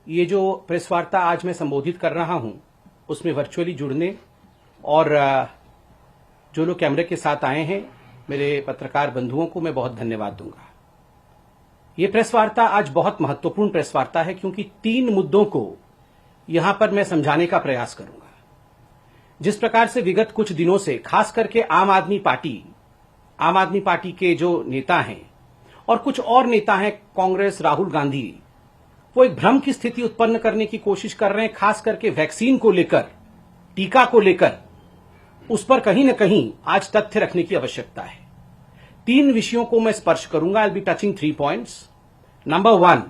ये जो प्रेस वार्ता आज मैं संबोधित कर रहा हूं उसमें वर्चुअली जुड़ने और जो लोग कैमरे के साथ आए हैं मेरे पत्रकार बंधुओं को मैं बहुत धन्यवाद दूंगा। ये प्रेस वार्ता आज बहुत महत्वपूर्ण प्रेस वार्ता है क्योंकि 3 मुद्दों को यहां पर मैं समझाने का प्रयास करूंगा। जिस प्रकार से विगत कुछ दिनों से खास करके आम आदमी पार्टी के जो नेता हैं और कुछ और नेता हैं कांग्रेस, राहुल गांधी, वो एक भ्रम की स्थिति उत्पन्न करने की कोशिश कर रहे हैं, खास करके वैक्सीन को लेकर, टीका को लेकर। उस पर कहीं न कहीं आज तथ्य रखने की आवश्यकता है। 3 विषयों को मैं स्पर्श करूंगा। I will be touching 3 points. Number 1,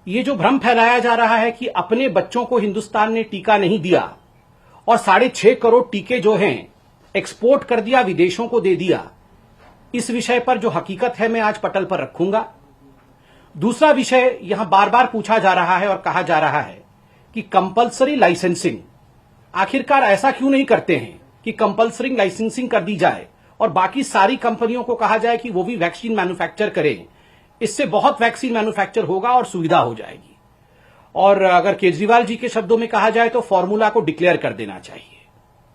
ये जो भ्रम फैलाया जा रहा है कि अपने बच्चों को हिंदुस्तान ने टीका नहीं दिया और 6.5 करोड़ टीके जो हैं एक्सपोर्ट कर दिया, विदेशों को दे दिया, इस विषय पर जो हकीकत है मैं आज पटल पर रखूंगा। दूसरा विषय यहां बार बार पूछा जा रहा है और कहा जा रहा है कि कंपल्सरी लाइसेंसिंग, आखिरकार ऐसा क्यों नहीं करते हैं कि कंपल्सरी लाइसेंसिंग कर दी जाए और बाकी सारी कंपनियों को कहा जाए कि वो भी वैक्सीन मैन्युफैक्चर करें। इससे बहुत वैक्सीन मैन्युफैक्चर होगा और सुविधा हो जाएगी। और अगर केजरीवाल जी के शब्दों में कहा जाए तो फॉर्मूला को डिक्लेयर कर देना चाहिए,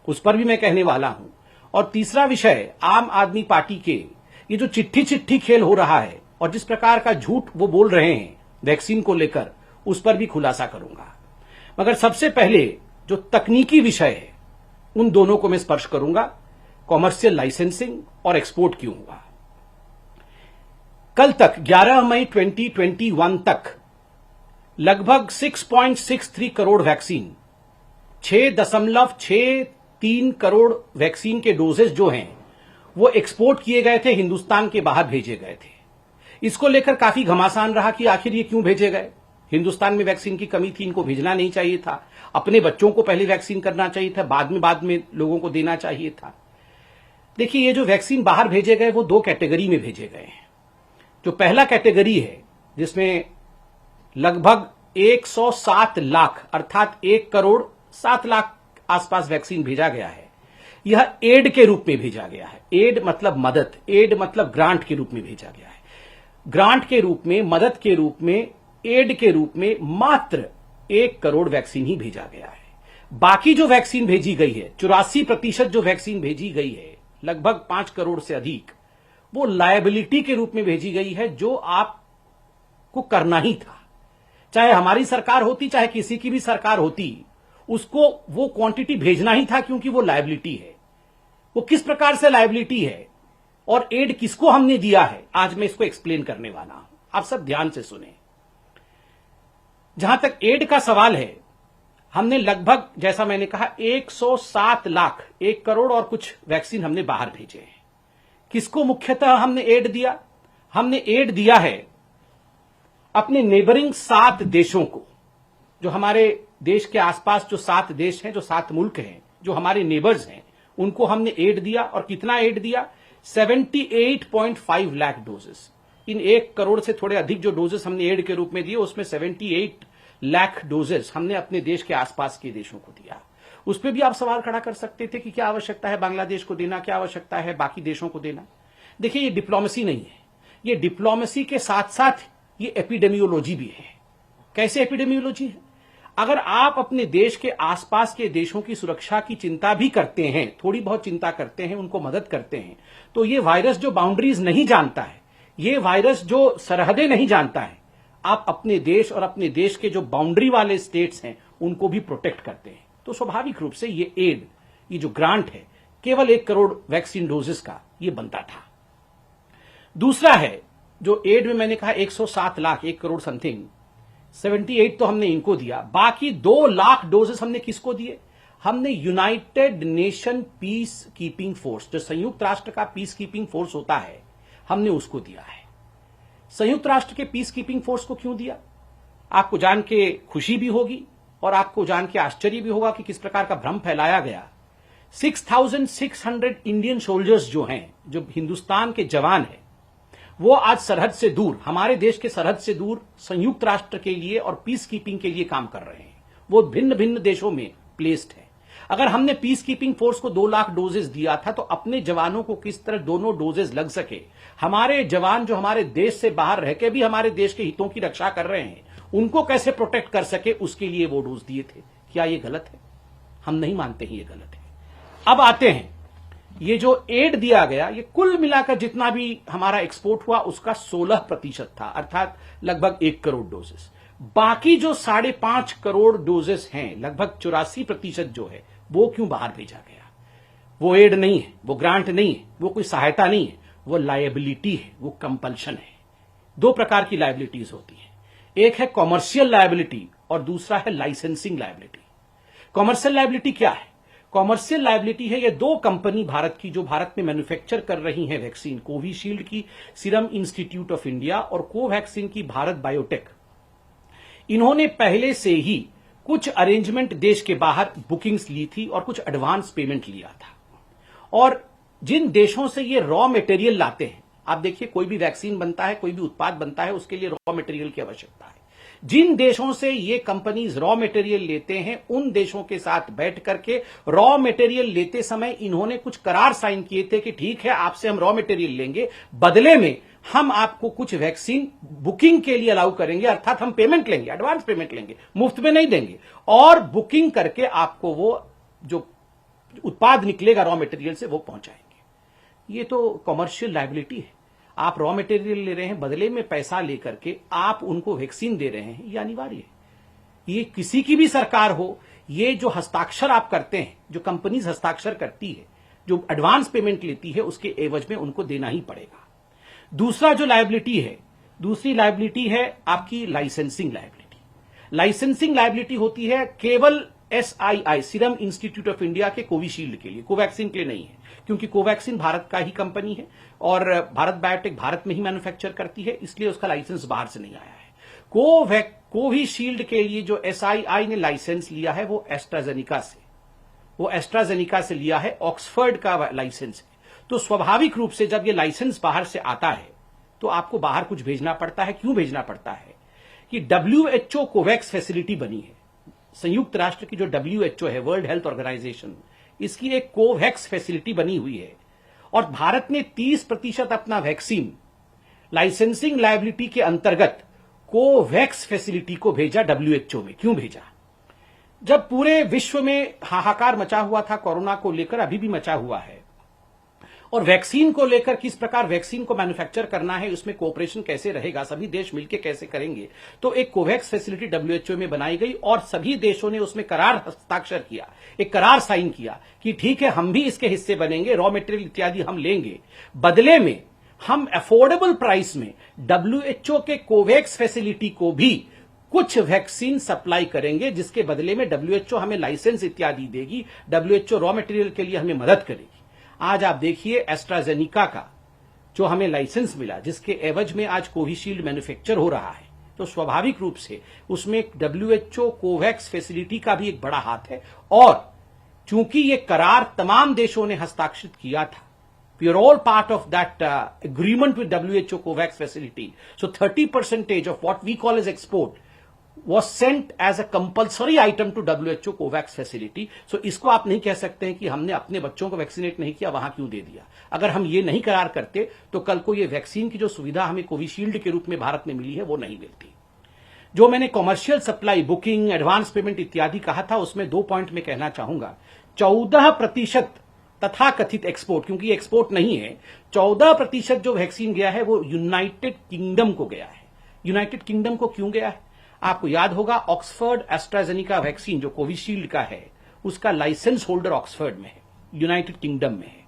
उस पर भी मैं कहने वाला हूं। और तीसरा विषय, आम आदमी पार्टी के ये जो चिट्ठी खेल हो रहा है और जिस प्रकार का झूठ वो बोल रहे हैं वैक्सीन को लेकर, उस पर भी खुलासा करूंगा। मगर सबसे पहले जो तकनीकी विषय है उन दोनों को मैं स्पर्श करूंगा, कॉमर्शियल लाइसेंसिंग और एक्सपोर्ट क्यों हुआ। कल तक 11 मई 2021 तक लगभग 6.63 करोड़ वैक्सीन, 6.63 करोड़ वैक्सीन के डोजेस जो हैं वो एक्सपोर्ट किए गए थे, हिंदुस्तान के बाहर भेजे गए थे। इसको लेकर काफी घमासान रहा कि आखिर ये क्यों भेजे गए। हिंदुस्तान में वैक्सीन की कमी थी, इनको भेजना नहीं चाहिए था, अपने बच्चों को पहले वैक्सीन करना चाहिए था, बाद में लोगों को देना चाहिए था। देखिए, ये जो वैक्सीन बाहर भेजे गए वो 2 कैटेगरी में भेजे गए हैं। जो पहला कैटेगरी है जिसमें लगभग 107 लाख अर्थात 1 करोड़ 7 लाख आसपास वैक्सीन भेजा गया है, यह एड के रूप में भेजा गया है। एड मतलब मदद, एड मतलब ग्रांट के रूप में भेजा गया है। ग्रांट के रूप में, मदद के रूप में, एड के रूप में मात्र 1 करोड़ वैक्सीन ही भेजा गया है। बाकी जो वैक्सीन भेजी गई है, 84% जो वैक्सीन भेजी गई है, लगभग 5 करोड़ से अधिक, वो लायबिलिटी के रूप में भेजी गई है, जो आपको करना ही था। चाहे हमारी सरकार होती, चाहे किसी की भी सरकार होती, उसको वो क्वांटिटी भेजना ही था क्योंकि वो लायबिलिटी है। वो किस प्रकार से लायबिलिटी है और एड किसको हमने दिया है, आज मैं इसको एक्सप्लेन करने वाला हूं। आप सब ध्यान से सुने। जहां तक एड का सवाल है, हमने लगभग, जैसा मैंने कहा, 107 लाख, 1 करोड़ और कुछ वैक्सीन हमने बाहर भेजे हैं। किसको मुख्यतः हमने एड दिया? हमने एड दिया है अपने नेबरिंग 7 देशों को। जो हमारे देश के आसपास जो 7 देश हैं, जो 7 मुल्क हैं, जो हमारे नेबर्स हैं, उनको हमने एड दिया। और कितना एड दिया? 78.5 लाख डोजेस। इन 1 करोड़ से थोड़े अधिक जो डोजेस हमने एड के रूप में दिए, उसमें 78 लाख डोजेस हमने अपने देश के आसपास के देशों को दिया। उस पर भी आप सवाल खड़ा कर सकते थे कि क्या आवश्यकता है बांग्लादेश को देना, क्या आवश्यकता है बाकी देशों को देना। देखिए, ये डिप्लोमेसी नहीं है, ये डिप्लोमेसी के साथ साथ ये एपिडेमियोलॉजी भी है। कैसे एपिडेमियोलॉजी है? अगर आप अपने देश के आसपास के देशों की सुरक्षा की चिंता भी करते हैं, थोड़ी बहुत चिंता करते हैं, उनको मदद करते हैं, तो ये वायरस जो बाउंड्रीज नहीं जानता है, ये वायरस जो सरहदें नहीं जानता है, आप अपने देश और अपने देश के जो बाउंड्री वाले स्टेट्स हैं उनको भी प्रोटेक्ट करते हैं। तो स्वाभाविक रूप से ये एड, ये जो ग्रांट है, केवल 1 करोड़ वैक्सीन डोजेस का ये बनता था। दूसरा है जो एड में मैंने कहा 107 लाख, 1 करोड़ समथिंग, 78 तो हमने इनको दिया। बाकी 2 लाख डोजेस हमने किसको दिए? हमने United nation peace keeping force, जो संयुक्त राष्ट्र का पीस कीपिंग फोर्स होता है, हमने उसको दिया है। संयुक्त राष्ट्र के पीस कीपिंग फोर्स को क्यों दिया? आपको जान के खुशी भी होगी और आपको जान के आश्चर्य भी होगा कि किस प्रकार का भ्रम फैलाया गया। 6600 इंडियन सोल्जर्स जो हैं, जो हिंदुस्तान के जवान हैं, वो आज सरहद से दूर, हमारे देश के सरहद से दूर संयुक्त राष्ट्र के लिए और पीस कीपिंग के लिए काम कर रहे हैं। वो भिन्न भिन्न देशों में प्लेस्ड है। अगर हमने पीस कीपिंग फोर्स को 2 लाख डोजेस दिया था, तो अपने जवानों को किस तरह दोनों डोजेस लग सके, हमारे जवान जो हमारे देश से बाहर रह के भी हमारे देश के हितों की रक्षा कर रहे हैं, उनको कैसे प्रोटेक्ट कर सके उसके लिए वो डोज दिए थे। क्या ये गलत है? हम नहीं मानते हैं ये गलत है। अब आते हैं, ये जो एड दिया गया, ये कुल मिलाकर जितना भी हमारा एक्सपोर्ट हुआ उसका 16% था, अर्थात लगभग 1 करोड़ डोजेस। बाकी जो 5.5 करोड़ डोजेस हैं, लगभग 84% जो है, वो क्यों बाहर भेजा गया? वो एड नहीं है, वो ग्रांट नहीं है, वो कोई सहायता नहीं है, वो लायबिलिटी है, वो कंपल्शन है। 2 प्रकार की लायबिलिटीज होती हैं, एक है कॉमर्शियल लायबिलिटी और दूसरा है लाइसेंसिंग लायबिलिटी। कॉमर्शियल लायबिलिटी क्या है? कॉमर्शियल लायबिलिटी है ये 2 कंपनी भारत की जो भारत में मैन्युफैक्चर कर रही हैं वैक्सीन, कोविशील्ड की सीरम इंस्टीट्यूट ऑफ इंडिया और कोवैक्सीन की भारत बायोटेक। इन्होंने पहले से ही कुछ अरेंजमेंट देश के बाहर बुकिंग्स ली थी और कुछ एडवांस पेमेंट लिया था। और जिन देशों से ये रॉ मटेरियल लाते हैं, आप देखिए कोई भी वैक्सीन बनता है, कोई भी उत्पाद बनता है, उसके लिए रॉ मटेरियल की आवश्यकता है। जिन देशों से ये कंपनीज रॉ मटेरियल लेते हैं, उन देशों के साथ बैठ करके रॉ मटेरियल लेते समय इन्होंने कुछ करार साइन किए थे कि ठीक है, आपसे हम रॉ मटेरियल लेंगे, बदले में हम आपको कुछ वैक्सीन बुकिंग के लिए अलाउ करेंगे, अर्थात हम पेमेंट लेंगे, एडवांस पेमेंट लेंगे, मुफ्त में नहीं देंगे, और बुकिंग करके आपको वो जो उत्पाद निकलेगा रॉ मटेरियल से वो पहुंचाएंगे। ये तो कॉमर्शियल लायबिलिटी है। आप रॉ मटेरियल ले रहे हैं, बदले में पैसा लेकर के आप उनको वैक्सीन दे रहे हैं, ये अनिवार्य है। ये किसी की भी सरकार हो, ये जो हस्ताक्षर आप करते हैं, जो कंपनीज हस्ताक्षर करती है, जो एडवांस पेमेंट लेती है, उसके एवज में उनको देना ही पड़ेगा। दूसरा जो लायबिलिटी है, दूसरी लायबिलिटी है आपकी लाइसेंसिंग लायबिलिटी। लाइसेंसिंग लायबिलिटी होती है केवल SII serum institute of India के कोविशील्ड के लिए, कोवैक्सीन के लिए नहीं है, क्योंकि कोवैक्सीन भारत का ही कंपनी है और भारत बायोटेक भारत में ही मैन्युफैक्चर करती है, इसलिए उसका लाइसेंस बाहर से नहीं आया है। कोविशील्ड के लिए जो SII ने लाइसेंस लिया है वो एस्ट्राजेनिका से लिया है, ऑक्सफर्ड का लाइसेंस है। तो स्वाभाविक रूप से जब ये लाइसेंस बाहर से आता है तो आपको बाहर कुछ भेजना पड़ता है। क्यों भेजना पड़ता है? कि WHO कोवैक्स फैसिलिटी बनी है, संयुक्त राष्ट्र की जो WHO है, वर्ल्ड हेल्थ ऑर्गेनाइजेशन, इसकी एक कोवैक्स फैसिलिटी बनी हुई है और भारत ने 30% अपना वैक्सीन लाइसेंसिंग लायबिलिटी के अंतर्गत कोवैक्स फैसिलिटी को भेजा WHO में। क्यों भेजा? जब पूरे विश्व में हाहाकार मचा हुआ था कोरोना को लेकर, अभी भी मचा हुआ है, और वैक्सीन को लेकर किस प्रकार वैक्सीन को मैन्युफैक्चर करना है, उसमें कोऑपरेशन कैसे रहेगा, सभी देश मिलकर कैसे करेंगे, तो एक कोवैक्स फैसिलिटी WHO में बनाई गई और सभी देशों ने उसमें करार हस्ताक्षर किया, एक करार साइन किया कि ठीक है, हम भी इसके हिस्से बनेंगे, रॉ मटेरियल इत्यादि हम लेंगे, बदले में हम अफोर्डेबल प्राइस में WHO के कोवैक्स फैसिलिटी को भी कुछ वैक्सीन सप्लाई करेंगे, जिसके बदले में WHO हमें लाइसेंस इत्यादि देगी, WHO रॉ मटेरियल के लिए हमें मदद करेगी। आज आप देखिए एस्ट्राजेनिका का जो हमें लाइसेंस मिला, जिसके एवज में आज कोविशील्ड मैन्युफैक्चर हो रहा है, तो स्वाभाविक रूप से उसमें WHO कोवैक्स फैसिलिटी का भी एक बड़ा हाथ है। और चूंकि ये करार तमाम देशों ने हस्ताक्षरित किया था, we are all part of that agreement with WHO COVAX facility. So 30% of what we call as export was sent as a compulsory item to WHO COVAX facility. So इसको आप नहीं कह सकते हैं कि हमने अपने बच्चों को वैक्सीनेट नहीं किया, वहां क्यों दे दिया। अगर हम ये नहीं करार करते तो कल को ये वैक्सीन की जो सुविधा हमें कोविशील्ड के रूप में भारत में मिली है वो नहीं मिलती। जो मैंने commercial supply, booking, advance payment इत्यादि कहा था, उसमें 2 पॉइंट में कहना चाहूंगा। 14% तथाकथित एक्सपोर्ट, क्योंकि एक्सपोर्ट नहीं है, 14% जो वैक्सीन गया है वो यूनाइटेड किंगडम को गया है। यूनाइटेड किंगडम को क्यों गया है? आपको याद होगा, ऑक्सफर्ड एस्ट्राजेनिका वैक्सीन जो कोविशील्ड का है, उसका लाइसेंस होल्डर ऑक्सफर्ड में है, यूनाइटेड किंगडम में है।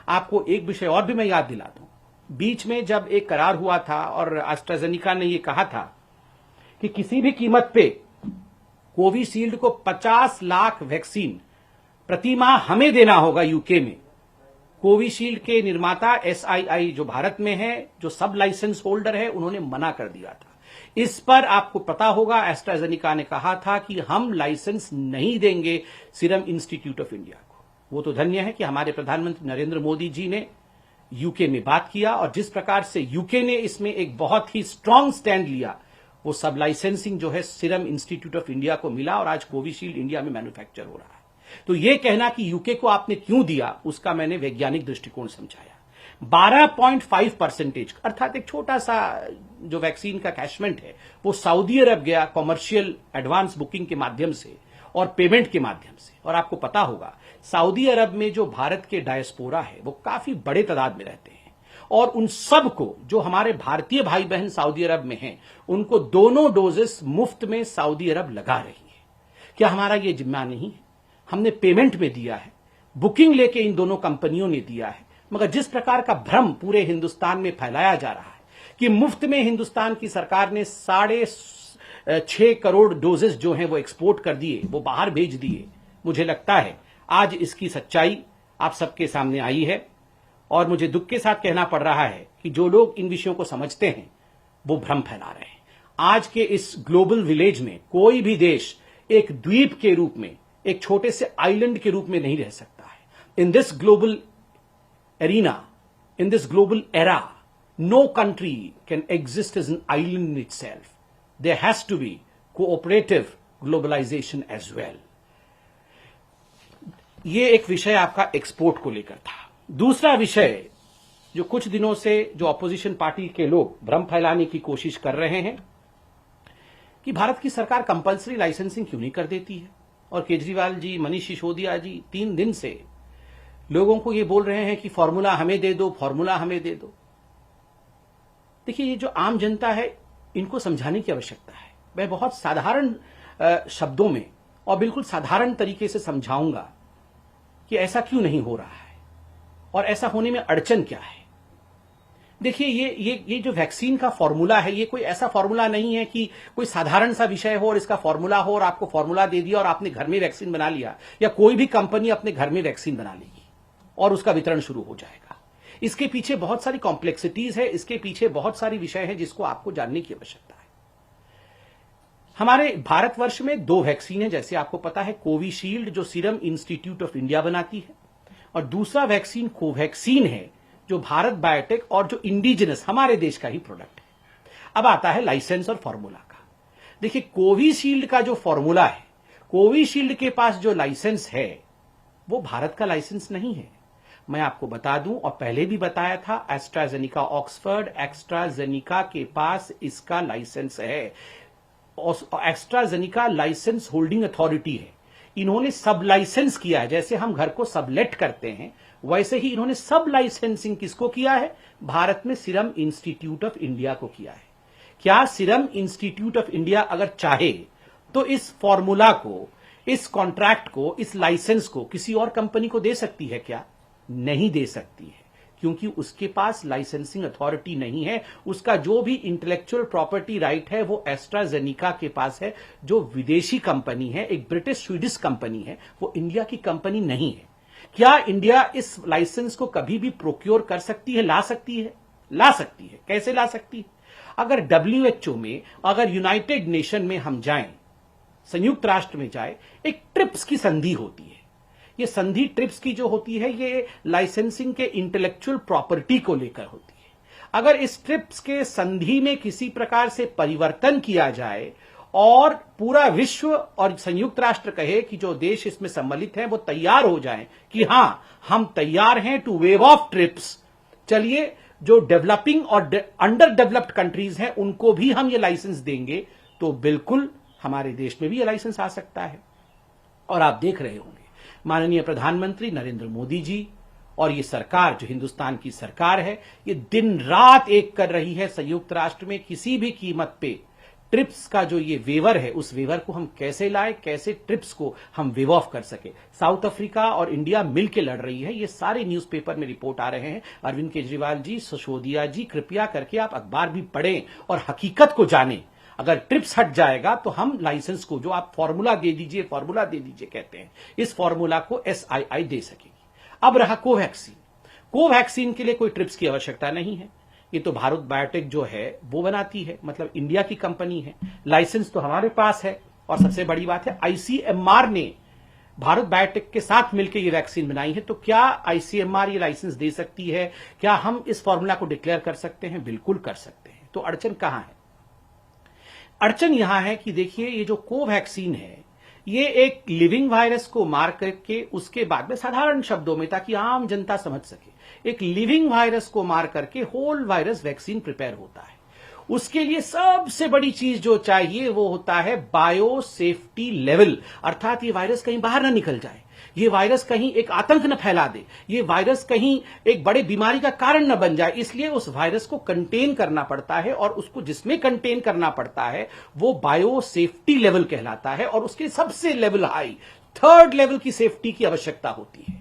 आपको एक विषय और भी मैं याद दिला दूं, बीच में जब एक करार हुआ था और एस्ट्राजेनिका ने यह कहा था कि किसी भी कीमत पे कोविशील्ड को 50 लाख वैक्सीन प्रति माह हमें देना होगा यूके में। कोविशील्ड के निर्माता SII जो भारत में है, जो सब लाइसेंस होल्डर है, उन्होंने मना कर दिया था। इस पर आपको पता होगा, एस्ट्राजेनिका ने कहा था कि हम लाइसेंस नहीं देंगे सीरम इंस्टीट्यूट ऑफ इंडिया को। वो तो धन्य है कि हमारे प्रधानमंत्री नरेंद्र मोदी जी ने यूके में बात किया और जिस प्रकार से यूके ने इसमें एक बहुत ही स्ट्रांग स्टैंड लिया, वो सब लाइसेंसिंग जो है सीरम इंस्टीट्यूट ऑफ इंडिया को मिला और आज कोविशील्ड इंडिया में मैन्युफैक्चर हो रहा है। तो यह कहना कि यूके को आपने क्यों दिया, उसका मैंने वैज्ञानिक दृष्टिकोण समझाया। 12.5% अर्थात एक छोटा सा जो वैक्सीन का कैशमेंट है वो सऊदी अरब गया कॉमर्शियल एडवांस बुकिंग के माध्यम से और पेमेंट के माध्यम से। और आपको पता होगा सऊदी अरब में जो भारत के डायस्पोरा है वो काफी बड़े तादाद में रहते हैं और उन सब को जो हमारे भारतीय भाई बहन सऊदी अरब में हैं उनको दोनों डोजेस मुफ्त में सऊदी अरब लगा रही है। क्या हमारा ये जिम्मा नहीं है? हमने पेमेंट में दिया है, बुकिंग लेके इन दोनों कंपनियों ने दिया है, मगर जिस प्रकार का भ्रम पूरे हिंदुस्तान में फैलाया जा रहा है कि मुफ्त में हिंदुस्तान की सरकार ने 6.5 करोड़ डोजेस जो हैं वो एक्सपोर्ट कर दिए, वो बाहर भेज दिए, मुझे लगता है आज इसकी सच्चाई आप सबके सामने आई है। और मुझे दुख के साथ कहना पड़ रहा है कि जो लोग इन विषयों को समझते हैं वो भ्रम फैला रहे हैं। आज के इस ग्लोबल विलेज में कोई भी देश एक द्वीप के रूप में, एक छोटे से आइलैंड के रूप में नहीं रह सकता है। In this global arena, in this global era, no country can exist as an island in itself. There has to be cooperative globalization as well. ये एक विषय आपका एक्सपोर्ट को लेकर था। दूसरा विषय जो कुछ दिनों से जो ऑपोजिशन पार्टी के लोग भ्रम फैलाने की कोशिश कर रहे हैं कि भारत की सरकार कंपल्सरी लाइसेंसिंग क्यों नहीं कर देती है। और केजरीवाल जी, मनीष सिसोदिया जी 3 दिन से लोगों को ये बोल रहे हैं कि फॉर्मूला हमें दे दो, फॉर्मूला हमें दे दो। देखिए, ये जो आम जनता है इनको समझाने की आवश्यकता है। मैं बहुत साधारण शब्दों में और बिल्कुल साधारण तरीके से समझाऊंगा कि ऐसा क्यों नहीं हो रहा है और ऐसा होने में अड़चन क्या है। देखिए, ये जो वैक्सीन का फॉर्मूला है ये कोई ऐसा फॉर्मूला नहीं है कि कोई साधारण सा विषय हो और इसका फॉर्मूला हो और आपको फॉर्मूला दे दिया और आपने घर में वैक्सीन बना लिया, या कोई भी कंपनी अपने घर में वैक्सीन बना लेगी और उसका वितरण शुरू हो जाएगा। इसके पीछे बहुत सारी कॉम्प्लेक्सिटीज है, इसके पीछे बहुत सारी विषय है जिसको आपको जानने की आवश्यकता है। हमारे भारतवर्ष में 2 वैक्सीन है, जैसे आपको पता है, कोविशील्ड जो सीरम इंस्टीट्यूट ऑफ इंडिया बनाती है और दूसरा वैक्सीन कोवैक्सीन है जो भारत बायोटेक और जो इंडिजिनस हमारे देश का ही प्रोडक्ट है। अब आता है लाइसेंस और फॉर्मूला का। देखिए, कोविशील्ड का जो फॉर्मूला है, कोविशील्ड के पास जो लाइसेंस है वो भारत का लाइसेंस नहीं है। मैं आपको बता दूं और पहले भी बताया था, एस्ट्राजेनिका ऑक्सफोर्ड एस्ट्राजेनिका के पास इसका लाइसेंस है। एस्ट्राजेनिका लाइसेंस होल्डिंग अथॉरिटी है। इन्होंने सब लाइसेंस किया है। जैसे हम घर को सबलेट करते हैं वैसे ही इन्होंने सब लाइसेंसिंग किसको किया है? भारत में सीरम इंस्टीट्यूट ऑफ इंडिया को किया है। क्या सीरम इंस्टीट्यूट ऑफ इंडिया अगर चाहे तो इस फॉर्मूला को, इस कॉन्ट्रैक्ट को, इस लाइसेंस को किसी और कंपनी को दे सकती है क्या? नहीं दे सकती है, क्योंकि उसके पास लाइसेंसिंग अथॉरिटी नहीं है। उसका जो भी इंटेलेक्चुअल प्रॉपर्टी राइट है वो एस्ट्राजेनिका के पास है, जो विदेशी कंपनी है, एक ब्रिटिश स्वीडिश कंपनी है, वो इंडिया की कंपनी नहीं है। क्या इंडिया इस लाइसेंस को कभी भी प्रोक्योर कर सकती है, ला सकती है? ला सकती है। कैसे ला सकती है? अगर WHO में, अगर यूनाइटेड नेशन में हम जाएं, संयुक्त राष्ट्र में जाए, एक ट्रिप्स की संधि होती है। ये संधि ट्रिप्स की जो होती है ये लाइसेंसिंग के इंटेलेक्चुअल प्रॉपर्टी को लेकर होती है। अगर इस ट्रिप्स के संधि में किसी प्रकार से परिवर्तन किया जाए और पूरा विश्व और संयुक्त राष्ट्र कहे कि जो देश इसमें सम्मिलित हैं वो तैयार हो जाएं कि हां हम तैयार हैं टू वेव ऑफ ट्रिप्स, चलिए जो डेवलपिंग और अंडर डेवलप्ड कंट्रीज हैं उनको भी हम ये लाइसेंस देंगे, तो बिल्कुल हमारे देश में भी ये लाइसेंस आ सकता है। और आप देख रहे होंगे माननीय प्रधानमंत्री नरेंद्र मोदी जी और ये सरकार जो हिंदुस्तान की सरकार है, ये दिन रात एक कर रही है संयुक्त राष्ट्र में किसी भी कीमत पे ट्रिप्स का जो ये वेवर है उस वेवर को हम कैसे लाए, कैसे ट्रिप्स को हम वेव ऑफ कर सके। साउथ अफ्रीका और इंडिया मिलकर लड़ रही है, ये सारे न्यूज़पेपर में रिपोर्ट आ रहे हैं। अरविंद केजरीवाल जी, सिसोदिया जी, कृपया करके आप अखबार भी पढ़ें और हकीकत को जानें। अगर ट्रिप्स हट जाएगा तो हम लाइसेंस को, जो आप फॉर्मूला दे दीजिए, फॉर्मूला दे दीजिए कहते हैं, इस फॉर्मूला को SII दे सकेगी। अब रहा कोवैक्सीन। कोवैक्सीन के लिए कोई ट्रिप्स की आवश्यकता नहीं है। ये तो भारत बायोटेक जो है वो बनाती है, मतलब इंडिया की कंपनी है। लाइसेंस तो हमारे पास है और सबसे बड़ी बात है ICMR ने भारत बायोटेक के साथ मिलकर ये वैक्सीन बनाई है। तो क्या ICMR ये लाइसेंस दे सकती है? क्या हम इस फॉर्मूला को डिक्लेयर कर सकते हैं? बिल्कुल कर सकते हैं। तो अड़चन कहां है? अड़चन यहां है कि देखिए, ये जो कोवैक्सीन है ये एक लिविंग वायरस को मार करके उसके बाद में, साधारण शब्दों में ताकि आम जनता समझ सके, एक लिविंग वायरस को मार करके होल वायरस वैक्सीन प्रिपेयर होता है। उसके लिए सबसे बड़ी चीज जो चाहिए वो होता है बायो सेफ्टी लेवल, अर्थात ये वायरस कहीं बाहर ना निकल जाए, ये वायरस कहीं एक आतंक न फैला दे, ये वायरस कहीं एक बड़े बीमारी का कारण न बन जाए। इसलिए उस वायरस को कंटेन करना पड़ता है, और उसको जिसमें कंटेन करना पड़ता है वो बायो सेफ्टी लेवल कहलाता है, और उसके सबसे लेवल हाई 3rd लेवल की सेफ्टी की आवश्यकता होती है।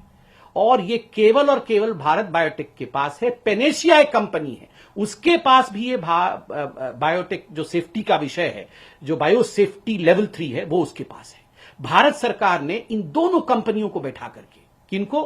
और ये केवल और केवल भारत बायोटेक के पास है। पेनेशिया एक कंपनी है, उसके पास भी ये बायोटेक जो सेफ्टी का विषय है, जो बायो सेफ्टी लेवल 3 है, वो उसके पास है। भारत सरकार ने इन दोनों कंपनियों को बैठा करके, किनको,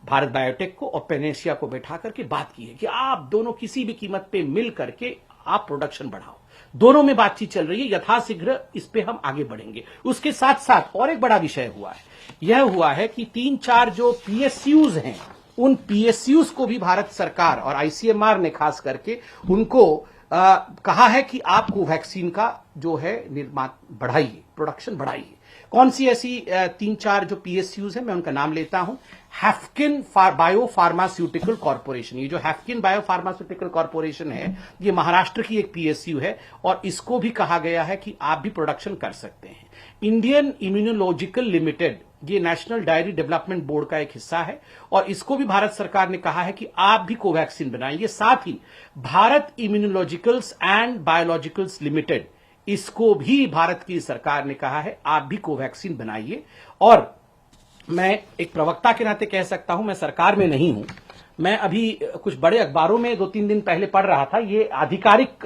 भारत बायोटेक को और पेनेशिया को बैठा करके बात की है कि आप दोनों किसी भी कीमत पे मिल करके आप प्रोडक्शन बढ़ाओ। दोनों में बातचीत चल रही है, यथाशीघ्र इस पे हम आगे बढ़ेंगे। उसके साथ साथ और एक बड़ा विषय हुआ है, यह हुआ है कि 3-4 जो पीएसयूज हैं, उन पीएसयूज को भी भारत सरकार और आईसीएमआर ने खास करके उनको कहा है कि आप कोवैक्सीन का जो है निर्माण बढ़ाइए, प्रोडक्शन बढ़ाइए। कौन सी ऐसी 3-4 जो पीएसयूज हैं, मैं उनका नाम लेता हूं। हैफकिन बायो फार्मास्यूटिकल कॉर्पोरेशन, ये जो हैफकिन बायो फार्मास्यूटिकल कॉर्पोरेशन है, ये महाराष्ट्र की एक पीएसयू है, और इसको भी कहा गया है कि आप भी प्रोडक्शन कर सकते हैं। इंडियन इम्यूनोलॉजिकल लिमिटेड, ये नेशनल डायरी डेवलपमेंट बोर्ड का एक हिस्सा है, और इसको भी भारत सरकार ने कहा है कि आप भी कोवैक्सीन बनाइए। साथ ही Bharat Immunologicals and Biologicals Limited, इसको भी भारत की सरकार ने कहा है आप भी कोवैक्सीन बनाइए। और मैं एक प्रवक्ता के नाते कह सकता हूं, मैं सरकार में नहीं हूं, मैं अभी कुछ बड़े अखबारों में 2-3 दिन पहले पढ़ रहा था, ये आधिकारिक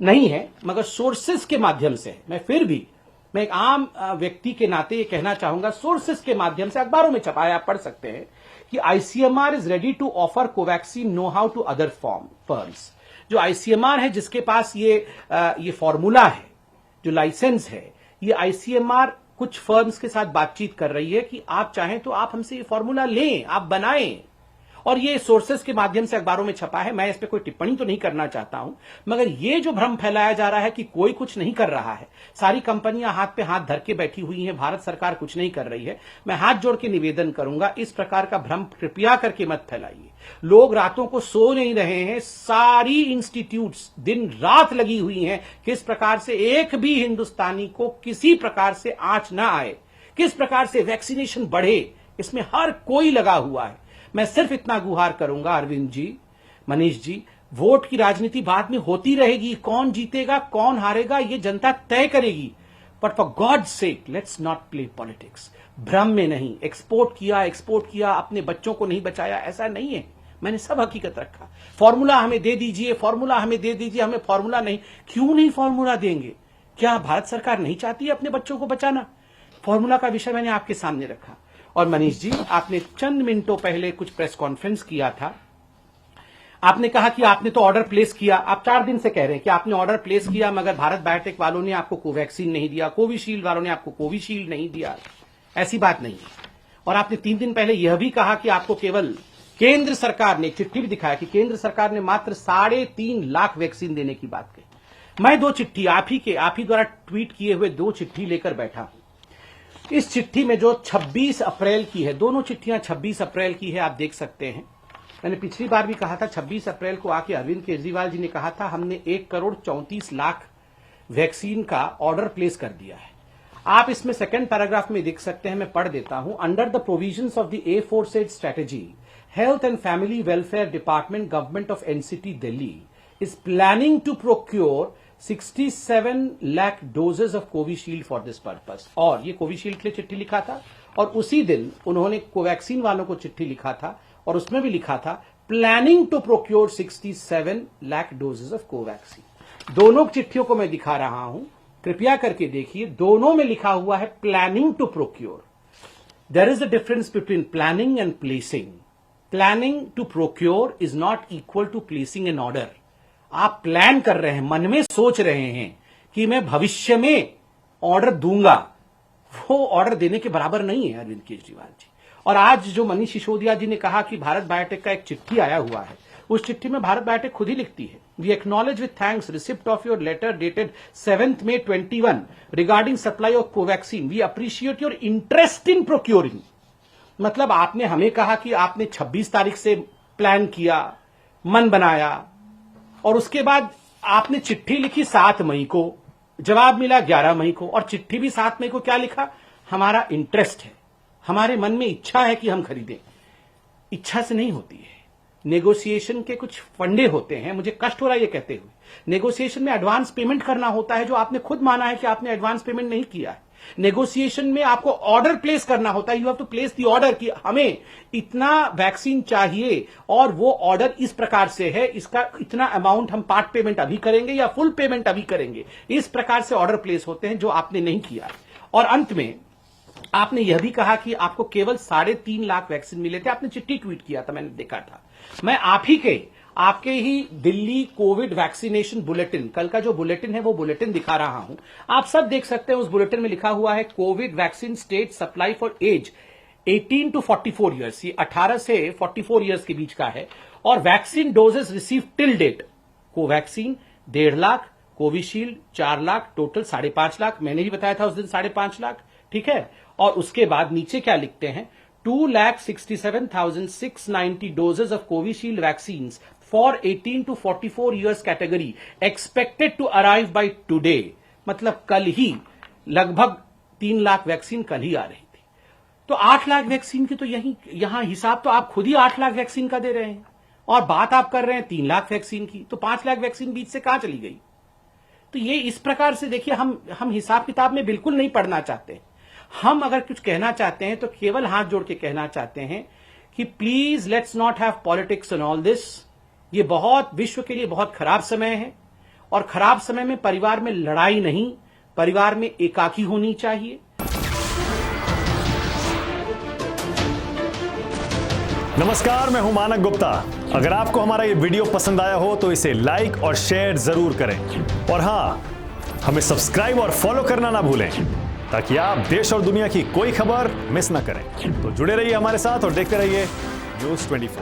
नहीं है मगर सोर्सेस के माध्यम से है। मैं एक आम व्यक्ति के नाते ये कहना चाहूंगा, सोर्सेस के माध्यम से अखबारों में छपा है, आप पढ़ सकते हैं कि ICMR is ready to offer Covaxin know how to other firms. जो आईसीएमआर है, जिसके पास ये फॉर्मूला है, जो लाइसेंस है, ये आईसीएमआर कुछ फर्म्स के साथ बातचीत कर रही है कि आप चाहें तो आप हमसे ये फॉर्मूला लें, आप बनाएं। और ये सोर्सेस के माध्यम से अखबारों में छपा है। मैं इस पे कोई टिप्पणी तो नहीं करना चाहता हूं, मगर ये जो भ्रम फैलाया जा रहा है कि कोई कुछ नहीं कर रहा है, सारी कंपनियां हाथ पे हाथ धर के बैठी हुई हैं, भारत सरकार कुछ नहीं कर रही है, मैं हाथ जोड़ के निवेदन करूंगा, इस प्रकार का भ्रम कृपया करके मत फैलाइए। लोग रातों को सो नहीं रहे हैं, सारी इंस्टीट्यूट्स दिन रात लगी हुई हैं, किस प्रकार से एक भी हिंदुस्तानी को किसी प्रकार से आंच ना आए, किस प्रकार से वैक्सीनेशन बढ़े, इसमें हर कोई लगा हुआ है। मैं सिर्फ इतना गुहार करूंगा, अरविंद जी, मनीष जी, वोट की राजनीति बाद में होती रहेगी, कौन जीतेगा कौन हारेगा ये जनता तय करेगी, but for God sake let's not play politics. भ्रम में नहीं, एक्सपोर्ट किया, अपने बच्चों को नहीं बचाया, ऐसा नहीं है। मैंने सब हकीकत रखा। फॉर्मूला हमें दे दीजिए, हमें फॉर्मूला नहीं। क्यों नहीं फॉर्मूला देंगे? क्या भारत सरकार नहीं चाहती है अपने बच्चों को बचाना? फॉर्मूला का विषय मैंने आपके सामने रखा। और मनीष जी, आपने चंद मिनटों पहले कुछ प्रेस कॉन्फ्रेंस किया था, आपने कहा कि आपने तो ऑर्डर प्लेस किया। आप 4 दिन से कह रहे हैं कि आपने ऑर्डर प्लेस किया, मगर भारत बायोटेक वालों ने आपको कोवैक्सीन नहीं दिया, कोविशील्ड वालों ने आपको कोविशील्ड नहीं दिया। ऐसी बात नहीं है। और आपने 3 दिन पहले यह भी कहा कि आपको केवल केंद्र सरकार ने, एक चिट्ठी भी दिखाया कि केंद्र सरकार ने मात्र 3.5 लाख वैक्सीन देने की बात कही। मैं 2 चिट्ठी आप ही द्वारा ट्वीट किए हुए 2 चिट्ठी लेकर बैठा हूं। इस चिट्ठी में जो 26 अप्रैल की है, दोनों चिट्ठियां 26 अप्रैल की है, आप देख सकते हैं। मैंने पिछली बार भी कहा था, 26 अप्रैल को आके अरविंद केजरीवाल जी ने कहा था हमने 1,34,00,000 वैक्सीन का ऑर्डर प्लेस कर दिया है। आप इसमें सेकंड पैराग्राफ में देख सकते हैं, मैं पढ़ देता हूं। Under the provisions of the A4 strategy, health and family welfare department, government of NCT Delhi is planning to procure 67 lakh doses of Covishield for this purpose. और ये कोविशील्ड के लिए चिट्ठी लिखा था, और उसी दिन उन्होंने कोवैक्सीन वालों को चिट्ठी लिखा था, और उसमें भी लिखा था planning to procure 67 lakh doses of Covaxin. दोनों चिट्ठियों को मैं दिखा रहा हूं, कृपया करके देखिए, दोनों में लिखा हुआ है planning to procure. There is a difference between planning and placing. Planning to procure is not equal to placing an order. आप प्लान कर रहे हैं, मन में सोच रहे हैं कि मैं भविष्य में ऑर्डर दूंगा, वो ऑर्डर देने के बराबर नहीं है अरविंद केजरीवाल जी। और आज जो मनीष सिसोदिया जी ने कहा कि भारत बायोटेक का एक चिट्ठी आया हुआ है, उस चिट्ठी में भारत बायोटेक खुद ही लिखती है, we acknowledge with thanks receipt of your letter dated 7th May 21 regarding supply of Covaxin, we appreciate your interest in procuring. मतलब आपने हमें कहा कि आपने 26 तारीख से प्लान किया, मन बनाया, और उसके बाद आपने चिट्ठी लिखी 7 मई को, जवाब मिला 11 मई को, और चिट्ठी भी 7 मई को क्या लिखा? हमारा इंटरेस्ट है, हमारे मन में इच्छा है कि हम खरीदें। इच्छा से नहीं होती है, नेगोशिएशन के कुछ फंडे होते हैं। मुझे कष्ट हो रहा है ये कहते हुए। नेगोशिएशन में एडवांस पेमेंट करना होता है, जो आपने खुद माना है कि आपने एडवांस पेमेंट नहीं किया है। नेगोशिएशन में आपको ऑर्डर प्लेस करना होता है, you have to place the order कि हमें इतना वैक्सीन चाहिए और वो ऑर्डर इस प्रकार से है, इसका इतना अमाउंट हम पार्ट पेमेंट अभी करेंगे या फुल पेमेंट अभी करेंगे। इस प्रकार से ऑर्डर प्लेस होते हैं, जो आपने नहीं किया। और अंत में आपने यह भी कहा कि आपको केवल 3.5 लाख वैक्सीन मिले थे। आपने चिट्ठी ट्वीट किया था, मैंने देखा था। मैं आपके ही दिल्ली कोविड वैक्सीनेशन बुलेटिन, कल का जो बुलेटिन है वो बुलेटिन दिखा रहा हूं। आप सब देख सकते हैं, उस बुलेटिन में लिखा हुआ है Covid vaccine state supply for age 18 to 44 years. ये 18 से 44 ईयर्स के बीच का है। और vaccine doses receive till date, Covaxin 1.5 lakh, Covishield 4 lakh, total 5.5 lakh. मैंने ही बताया था उस दिन 5.5 लाख, ठीक है। और उसके बाद नीचे क्या लिखते हैं? 2,67,690 doses of Covishield vaccine for 18 to 44 years category expected to arrive by today. मतलब कल ही लगभग 3 लाख वैक्सीन कल ही आ रही थी। तो 8 लाख वैक्सीन की तो यहां हिसाब तो आप खुद ही 8 लाख वैक्सीन का दे रहे हैं, और बात आप कर रहे हैं 3 लाख वैक्सीन की। तो 5 लाख वैक्सीन बीच से कहां चली गई? तो ये इस प्रकार से देखिए, हम हिसाब किताब में बिल्कुल नहीं पढ़ना चाहते। हम अगर कुछ कहना चाहते हैं तो केवल हाथ जोड़ के कहना चाहते हैं कि please let's not have politics in all this. ये बहुत विश्व के लिए बहुत खराब समय है, और खराब समय में परिवार में लड़ाई नहीं, परिवार में एकाकी होनी चाहिए। नमस्कार, मैं हूं मानक गुप्ता। अगर आपको हमारा ये वीडियो पसंद आया हो तो इसे लाइक और शेयर जरूर करें, और हां, हमें सब्सक्राइब और फॉलो करना ना भूलें, ताकि आप देश और दुनिया की कोई खबर मिस ना करें। तो जुड़े रहिए हमारे साथ और देखते रहिए न्यूज़ 24।